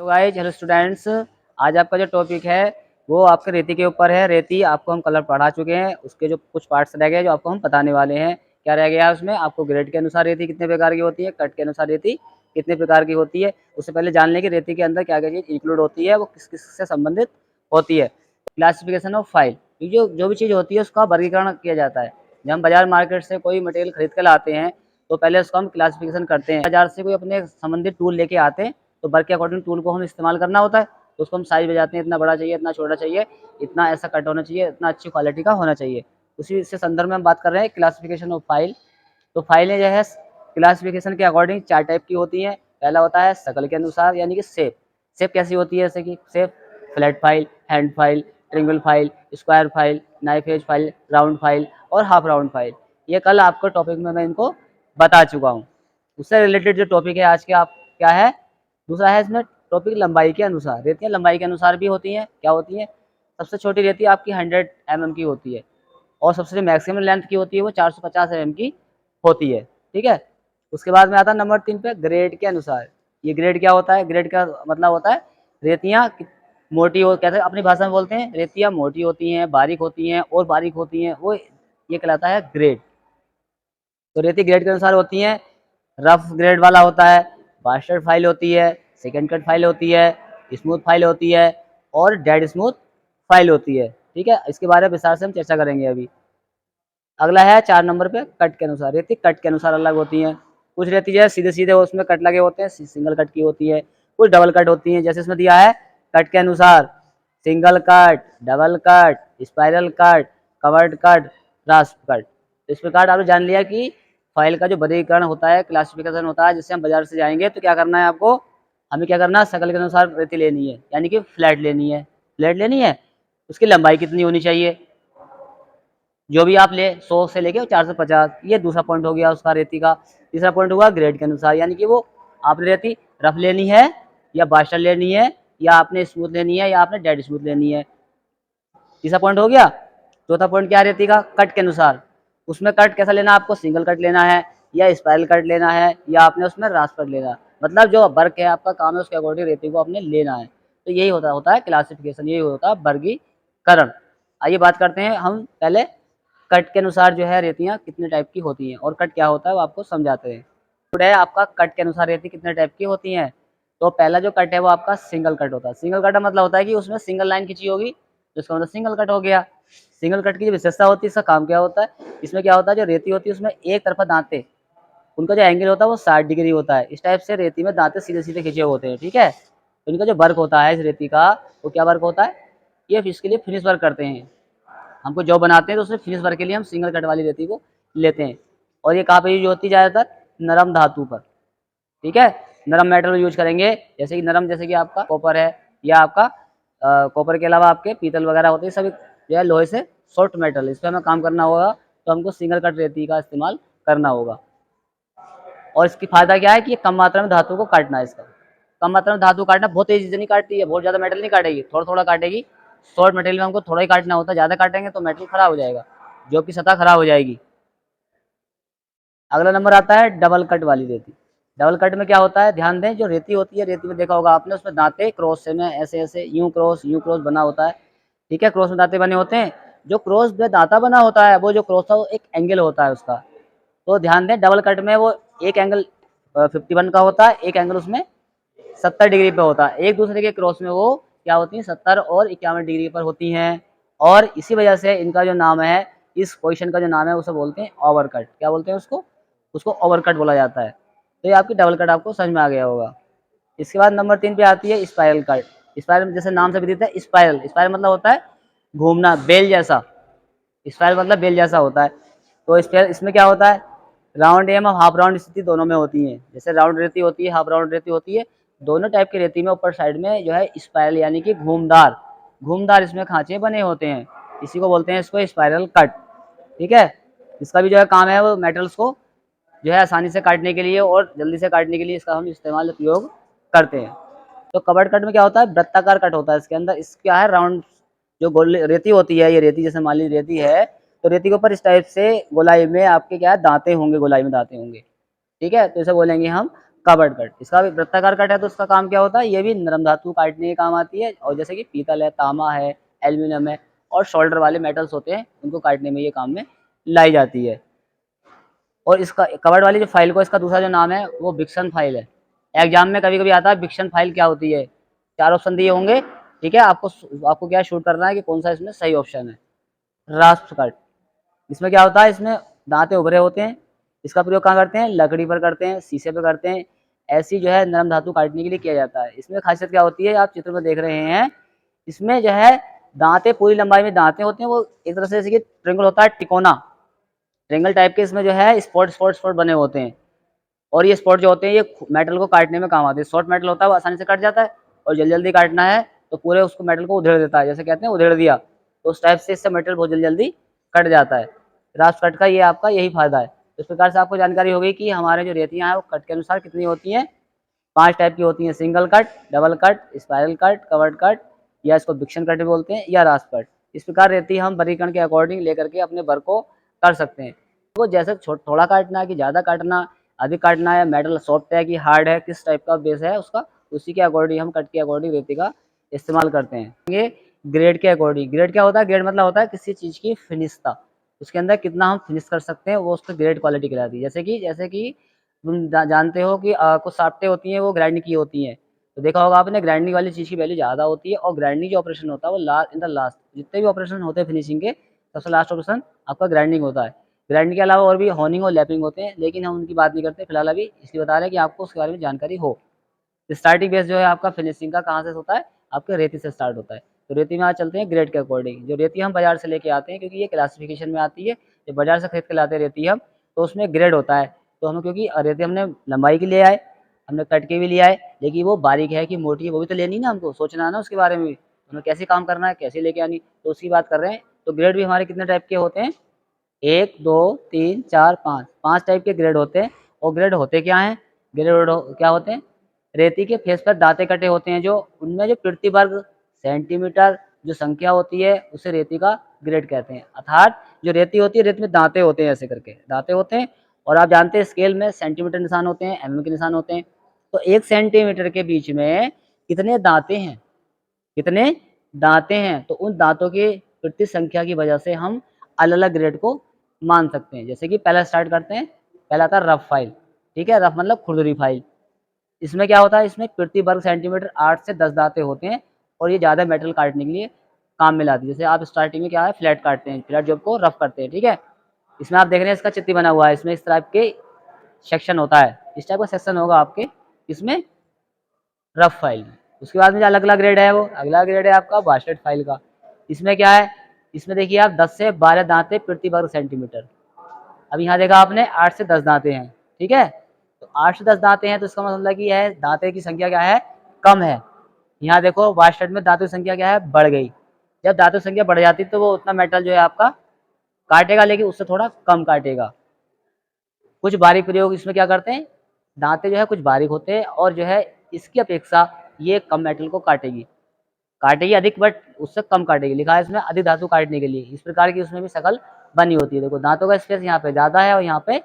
Guys, hello students. आज आपका जो टॉपिक है वो आपके रेती के ऊपर है। रेती आपको हम कलर पढ़ा चुके हैं, उसके जो कुछ पार्ट्स रह गए जो आपको हम बताने वाले हैं। क्या रह गया है उसमें? आपको ग्रेड के अनुसार रेती कितने प्रकार की होती है, कट के अनुसार रेती कितने प्रकार की होती है। उससे पहले जान लें कि रेती के अंदर क्या क्या चीज़ इंक्लूड होती है, वो किस किस से संबंधित होती है। क्लासिफिकेशन ऑफ फाइल, जो भी चीज़ होती है उसका वर्गीकरण किया जाता है। जब हम बाजार मार्केट से कोई मटेरियल खरीद कर लाते हैं तो पहले उसका हम क्लासिफिकेशन करते हैं। बाजार से कोई अपने संबंधित टूल लेके आते हैं तो वर्क के अकॉर्डिंग टूल को हम इस्तेमाल करना होता है। तो उसको हम साइज बजाते हैं, इतना बड़ा चाहिए, इतना छोटा चाहिए, इतना ऐसा कट होना चाहिए, इतना अच्छी क्वालिटी का होना चाहिए। उसी से संदर्भ में हम बात कर रहे हैं क्लासिफिकेशन ऑफ फाइल। तो फाइलें जो है क्लासिफिकेशन के अकॉर्डिंग 4 टाइप की होती हैं। पहला होता है शकल के अनुसार, यानी कि शेप। शेप कैसी होती है? जैसे कि shape flat file, hand file, triangle file, square file, knife edge file, round file और हाफ राउंड फाइल। ये कल आपको टॉपिक में मैं इनको बता चुका हूँ। उससे रिलेटेड जो टॉपिक है आज के आप क्या है, दूसरा है इसमें टॉपिक लंबाई के अनुसार। रेतियाँ लंबाई के अनुसार भी होती हैं। क्या होती हैं? सबसे छोटी रेती आपकी 100 mm की होती है और सबसे मैक्सिमम लेंथ की होती है वो 450 mm की होती है। ठीक है। उसके बाद में आता है नंबर 3 पे ग्रेड के अनुसार। ये ग्रेड क्या होता है? ग्रेड का मतलब होता है रेतियाँ मोटी हो, कहते हैं अपनी भाषा में बोलते हैं रेतियाँ मोटी होती हैं, बारीक होती हैं और बारीक होती हैं, वो ये कहलाता है ग्रेड। तो रेती ग्रेड के अनुसार होती हैं। रफ ग्रेड वाला होता है, बास्टर्ड फाइल होती है, सेकंड कट फाइल होती है, स्मूथ फाइल होती है और डेड स्मूथ फाइल होती है। ठीक है, इसके बारे में विस्तार से हम चर्चा करेंगे अभी। अगला है 4 नंबर पे कट के अनुसार। रेती कट के अनुसार अलग होती हैं। कुछ रेती जो है सीधे सीधे उसमें कट लगे होते हैं, सिंगल कट की होती है। कुछ डबल कट होती हैं, जैसे इसमें दिया है कट के अनुसार single cut, double cut, spiral cut, covered cut, रास्प cut. इस प्रकार आपने जान लिया कि फाइल का जो वर्गीकरण होता है, क्लासिफिकेशन होता है। जिससे हम बाजार से जाएंगे तो क्या करना है आपको, हमें क्या करना है, शकल के अनुसार रेती लेनी है, यानी कि फ्लैट लेनी है। फ्लैट लेनी है, उसकी लंबाई कितनी होनी चाहिए, जो भी आप ले 100 से लेके 450। ये दूसरा पॉइंट हो गया उसका रेती का। तीसरा पॉइंट हुआ ग्रेड के अनुसार, यानी कि वो आपने रेती रफ लेनी है या बास्टर लेनी है या आपने स्मूथ लेनी है या आपने डेड स्मूथ लेनी है। तीसरा पॉइंट हो गया। चौथा पॉइंट क्या रेती का? कट के अनुसार। उसमें कट कैसा लेना है आपको, सिंगल कट लेना है या स्पाइरल कट लेना है या आपने उसमें रास कट लेना है। मतलब जो वर्क है आपका काम है उसके अकॉर्डिंग रेती को आपने लेना है। तो यही होता है क्लासिफिकेशन, यही होता है वर्गीकरण। आइए बात करते हैं हम पहले कट के अनुसार जो है रेतियाँ कितने टाइप की होती हैं और कट क्या होता है वो आपको समझाते हैं। तो है आपका कट के अनुसार रेती कितने टाइप की होती हैं। तो पहला जो कट है वो आपका सिंगल कट होता है। सिंगल कट का मतलब होता है कि उसमें सिंगल लाइन खींची होगी, तो इसका मतलब सिंगल कट हो गया। सिंगल कट की जो विशेषता होती है, इसका काम क्या होता है, इसमें क्या होता है, जो रेती होती है उसमें एक तरफा दांते, उनका जो एंगल होता है वो 60 डिग्री होता है। इस टाइप से रेती में दांते सीधे सीधे खींचे होते हैं। ठीक है, तो इनका जो वर्क होता है इस रेती का, वो क्या वर्क होता है, ये इसके लिए फिनिश वर्क करते हैं। हमको जॉब बनाते हैं तो उसमें फिनिश वर्क के लिए हम सिंगल कट वाली रेती को लेते हैं। और ये कहाँ पे यूज होती है? ज़्यादातर नरम धातु पर। ठीक है, नरम मेटल यूज करेंगे, जैसे कि नरम, जैसे कि आपका कॉपर है या आपका कॉपर के अलावा आपके पीतल वगैरह होते हैं, सभी जो है लोहे से सॉफ्ट मेटल, इस पर हमें काम करना होगा तो हमको सिंगल कट रेती का इस्तेमाल करना होगा। और इसकी फायदा क्या है कि ये कम मात्रा में धातु को काटना है। इसका कम मात्रा में धातु काटना, बहुत तेजी से नहीं काटती है, बहुत ज़्यादा मेटल नहीं काटेगी, थोड़ा थोड़ा काटेगी। शॉर्ट मटेरियल में हमको थोड़ा ही काटना होता है, ज़्यादा काटेंगे तो मेटल खराब हो जाएगा, जो कि सतह खराब हो जाएगी। अगला नंबर आता है डबल कट वाली रेती। डबल कट में क्या होता है, ध्यान दें, जो रेती होती है, रेती में देखा होगा आपने, उसमें दांते क्रॉस से में ऐसे ऐसे यूं क्रॉस बना होता है। ठीक है, क्रॉस में दांते बने होते हैं। जो क्रॉस में दांता बना होता है, वो जो क्रॉस था वो एक एंगल होता है उसका। तो ध्यान दें, डबल कट में वो एक एंगल 51 का होता है, एक एंगल उसमें 70 डिग्री पे होता है। एक दूसरे के क्रॉस में वो क्या होती है, 70 और 51 डिग्री पर होती हैं। और इसी वजह से इनका जो नाम है, इस पोजीशन का जो नाम है, उसे बोलते हैं ओवरकट। क्या बोलते हैं उसको? उसको ओवरकट बोला जाता है। तो ये आपकी डबल कट आपको समझ में आ गया होगा। इसके बाद नंबर 3 पे आती है स्पाइरल कट। स्पाइरल जैसे नाम से भी देता है, स्पाइरल, स्पाइरल मतलब होता है घूमना, बेल जैसा। स्पाइरल मतलब बेल जैसा होता है। तो इसमें क्या होता है, राउंड एम और हाफ राउंड स्थिति दोनों में होती है। जैसे राउंड रेती होती है, हाफ राउंड रेती होती है, दोनों टाइप की रेती में ऊपर साइड में जो है स्पाइरल यानी कि घूमदार घूमदार इसमें खांचे बने होते हैं। इसी को बोलते हैं इसको स्पाइरल कट। ठीक है, इसका भी जो है काम है वो मेटल्स को जो है आसानी से काटने के लिए और जल्दी से काटने के लिए इसका हम इस्तेमाल उपयोग करते हैं। तो कवर्ड कट में क्या होता है, वृत्ताकार कट होता है इसके अंदर। इस क्या है, राउंड जो गोल रेती होती है, ये रेती जैसे मान ली रेती है, तो रेती के ऊपर इस टाइप से गोलाई में आपके क्या है, दांते होंगे, गोलाई में दांते होंगे। ठीक है, तो इसे बोलेंगे हम कवर्ड कट। इसका भी वृत्ताकार कट है तो उसका काम क्या होता है, ये भी नरम धातु काटने के काम आती है, और जैसे कि पीतल है, तांबा है, एल्यूमिनियम है और शोल्डर वाले मेटल्स होते हैं, उनको काटने में ये काम में लाई जाती है। और इसका कवर्ड वाली जो फाइल को, इसका दूसरा जो नाम है वो विक्सन फाइल है। एग्जाम में कभी कभी आता है विक्सन फाइल क्या होती है, 4 ऑप्शन दिए होंगे, ठीक है, आपको क्या शूट करना है कि कौन सा इसमें सही ऑप्शन है। रास्प कट, इसमें क्या होता है, इसमें दांते उभरे होते हैं। इसका प्रयोग कहाँ करते हैं, लकड़ी पर करते हैं, शीशे पर करते हैं, ऐसी जो है नरम धातु काटने के लिए किया जाता है। इसमें खासियत क्या होती है, आप चित्र में देख रहे हैं, इसमें जो है दांते पूरी लंबाई में दांते होते हैं, वो एक तरह से जैसे कि ट्रेंगल होता है, तिकोना ट्रेंगल टाइप के, इसमें जो है स्पॉट बने होते हैं। और ये स्पॉट जो होते हैं ये मेटल को काटने में काम आते हैं। शॉर्ट मेटल होता है वो आसानी से कट जाता है, और जल्दी जल्दी काटना है तो पूरे उसको मेटल को उधेड़ देता है, जैसे कहते हैं उधेड़ दिया, तो उस टाइप से इससे मेटल बहुत जल्दी जल्दी कट जाता है। रास्प कट का ये आपका यही फायदा है। इस प्रकार से आपको जानकारी होगी कि हमारे जो रेतियाँ हैं वो कट के अनुसार कितनी होती हैं। 5 टाइप की होती हैं, single cut, double cut, spiral cut, covered cut, या इसको विक्सन कट भी बोलते हैं, या रास्प कट। इस प्रकार रेती हम बरीकण के अकॉर्डिंग लेकर के अपने वर्क को कर सकते हैं। वो जैसे थोड़ा काटना है कि ज़्यादा काटना, अधिक काटना है, मेटल सॉफ्ट है कि हार्ड है, किस टाइप का बेस है उसका, उसी के अकॉर्डिंग हम कट के अकॉर्डिंग रेती का इस्तेमाल करते हैं। ये ग्रेड के अकॉर्डिंग, ग्रेड क्या होता है, ग्रेड मतलब होता है किसी चीज़ की फिनिशता, उसके अंदर कितना हम फिनिश कर सकते हैं, वो उसको ग्रेड क्वालिटी कहलाती है। जैसे कि तुम जानते हो कि कुछ साफ्टें होती हैं वो ग्राइंड की होती हैं, तो देखा होगा आपने ग्राइंडिंग वाली चीज़ की वैल्यू ज़्यादा होती है, और ग्राइंडिंग जो ऑपरेशन होता है वो इन द लास्ट, जितने भी ऑपरेशन होते हैं फिनिशिंग के, सबसे लास्ट ऑपरेशन आपका ग्राइंडिंग होता है। ग्राइंडिंग के अलावा और भी होनिंग और लैपिंग होते हैं, लेकिन हम उनकी बात नहीं करते फिलहाल, अभी इसलिए बता रहे हैं कि आपको उसके बारे में जानकारी हो। स्टार्टिंग बेस जो है आपका फिनिशिंग का कहाँ से होता है, आपके रेती से स्टार्ट होता है। तो रेती में आज चलते हैं ग्रेड के अकॉर्डिंग। जो रेती हम बाजार से लेके आते हैं, क्योंकि ये क्लासिफिकेशन में आती है, जो बाजार से खरीद के लाते हैं रेती हम, तो उसमें ग्रेड होता है। तो हम क्योंकि रेती हमने लंबाई की ले आए, हमने कट के भी लिया है, लेकिन वो बारीक है कि मोटी है वो भी तो लेनी ना, हमको सोचना है ना उसके बारे में भी, हमें कैसे काम करना है, कैसे लेके आनी, तो उसकी बात कर रहे हैं। तो ग्रेड भी हमारे कितने टाइप के होते हैं, 1, 2, 3, 4, 5, 5 टाइप के ग्रेड होते हैं। और ग्रेड होते क्या हैं, ग्रेड क्या होते हैं, रेती के फेस पर दांते कटे होते हैं, जो उनमें जो प्रति वर्ग सेंटीमीटर जो संख्या होती है उसे रेती का ग्रेड कहते हैं। अर्थात जो रेती होती है, रेती में दांते होते हैं, ऐसे करके दांते होते हैं। और आप जानते हैं स्केल में सेंटीमीटर निशान होते हैं, एमएम के निशान होते हैं। तो 1 सेंटीमीटर के बीच में कितने दांते हैं, कितने दांते हैं, तो उन दांतों की प्रति संख्या की वजह से हम अलग अलग ग्रेड को मान सकते हैं। जैसे कि पहला स्टार्ट करते हैं, पहला आता है रफ फाइल, ठीक है, रफ मतलब खुरदरी फाइल। इसमें क्या होता है, इसमें प्रति वर्ग सेंटीमीटर 8 से 10 दांते होते हैं, और ये ज़्यादा मेटल काटने के लिए काम में लाती है। जैसे आप स्टार्टिंग में क्या है, फ्लैट काटते हैं, फ्लैट जॉब को रफ करते हैं, ठीक है। इसमें आप देख रहे हैं इसका चित्र बना हुआ है, इसमें इस टाइप के सेक्शन होता है, इस टाइप का सेक्शन होगा आपके इसमें रफ फाइल में। उसके बाद में जो अलग अलग ग्रेड है, वो अगला ग्रेड है आपका बास्केट फाइल का। इसमें क्या है, इसमें देखिए आप 10 से 12 दांते प्रति वर्ग सेंटीमीटर। अब यहाँ देखा आपने 8 से 10 दांते हैं, ठीक है। तो 8 से 10 दांते हैं, तो इसका मतलब कि यह दांते की संख्या क्या है, कम है। यहाँ देखो बास्केट में दांतों की संख्या क्या है, बढ़ गई। जब दांतों की संख्या बढ़ जाती है तो वो उतना मेटल जो है आपका काटेगा, लेकिन उससे थोड़ा कम काटेगा। कुछ बारीक प्रयोग इसमें क्या करते हैं, दांते जो है कुछ बारीक होते हैं, और जो है इसकी अपेक्षा ये कम मेटल को काटेगी, काटेगी अधिक, बट उससे कम काटेगी। लिखा है इसमें अधिक धातु काटने के लिए, इस प्रकार की उसमें भी शकल बनी होती है। देखो दांतों का स्पेस यहाँ पे ज्यादा है और यहाँ पे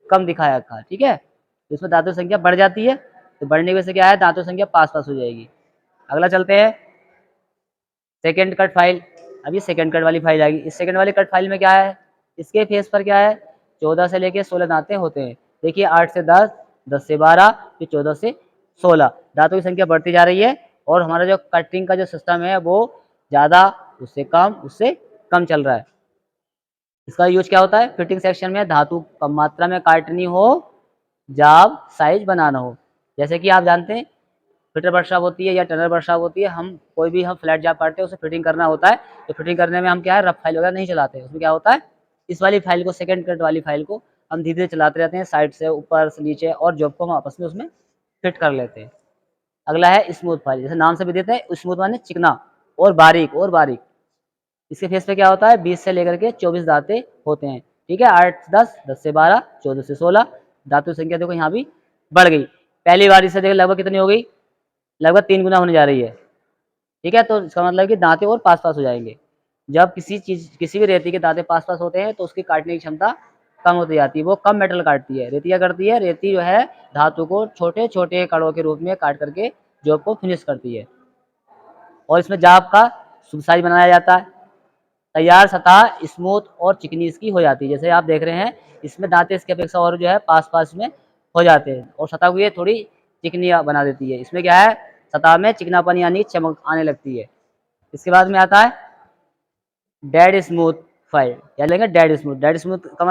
कम दिखाया रखा है, ठीक है। तो इसमें दांतों की संख्या बढ़ जाती है, तो बढ़ने की वजह से क्या है, दांतों की संख्या पास पास हो जाएगी। अगला चलते हैं सेकेंड कट फाइल। अब ये सेकेंड कट वाली फाइल आएगी। इस सेकेंड वाली कट फाइल में क्या है, इसके फेस पर क्या है, 14 से लेके 16 दांते होते हैं। देखिए 8 से 10, 10 से 12, फिर 14 से 16, दांतों की संख्या बढ़ती जा रही है। और हमारा जो कटिंग का जो सिस्टम है वो ज़्यादा, उससे कम चल रहा है। इसका यूज क्या होता है, फिटिंग सेक्शन में धातु कम मात्रा में काटनी हो, जाब साइज बनाना हो। जैसे कि आप जानते हैं फिटर वर्कशॉप होती है या टनर वर्कशॉप होती है, हम कोई भी हम फ्लैट जॉब काटते हैं उसे फिटिंग करना होता है, तो फिटिंग करने में हम क्या है, रफ फाइल वगैरह नहीं चलाते। उसमें क्या होता है, इस वाली फाइल को, सेकंड कट वाली फाइल को हम धीरे धीरे चलाते रहते हैं, साइड से ऊपर से नीचे, और जॉब को हम आपस में उसमें फिट कर लेते हैं। अगला है स्मूथ फाइल, जैसे नाम से भी देते हैं, स्मूथ माने चिकना और बारीक, और बारीक। इसके फेस पे क्या होता है, 20 से लेकर के 24 दांते होते हैं, ठीक है। 8 से 10, 10 से 12, 14 से 16, दांतों की संख्या देखो यहाँ भी बढ़ गई। पहली बार से देखो लगभग कितनी हो गई, लगभग 3 गुना होने जा रही है, ठीक है। तो इसका मतलब कि दांते और पास पास हो जाएंगे। जब किसी भी रेती के दांते पास पास होते हैं तो उसकी काटने की क्षमता कम होती जाती है, वो कम मेटल काटती है। रेती क्या करती है, रेती जो है धातु को छोटे छोटे कणों के रूप में काट करके जॉब को फिनिश करती है। और इसमें जाब का सुसाइज बनाया जाता है। तैयार सतह स्मूथ और चिकनी इसकी हो जाती है। जैसे आप देख रहे हैं इसमें दांते इसके अपेक्षा और जो है पास पास में हो जाते हैं और सतह को ये थोड़ी चिकनी बना देती है। इसमें क्या है, सतह में चिकनापन यानी चमक आने लगती है। इसके बाद में आता है डेड स्मूथ फाइल, या लेंगे डेड स्मूथ। डेड स्मूथ का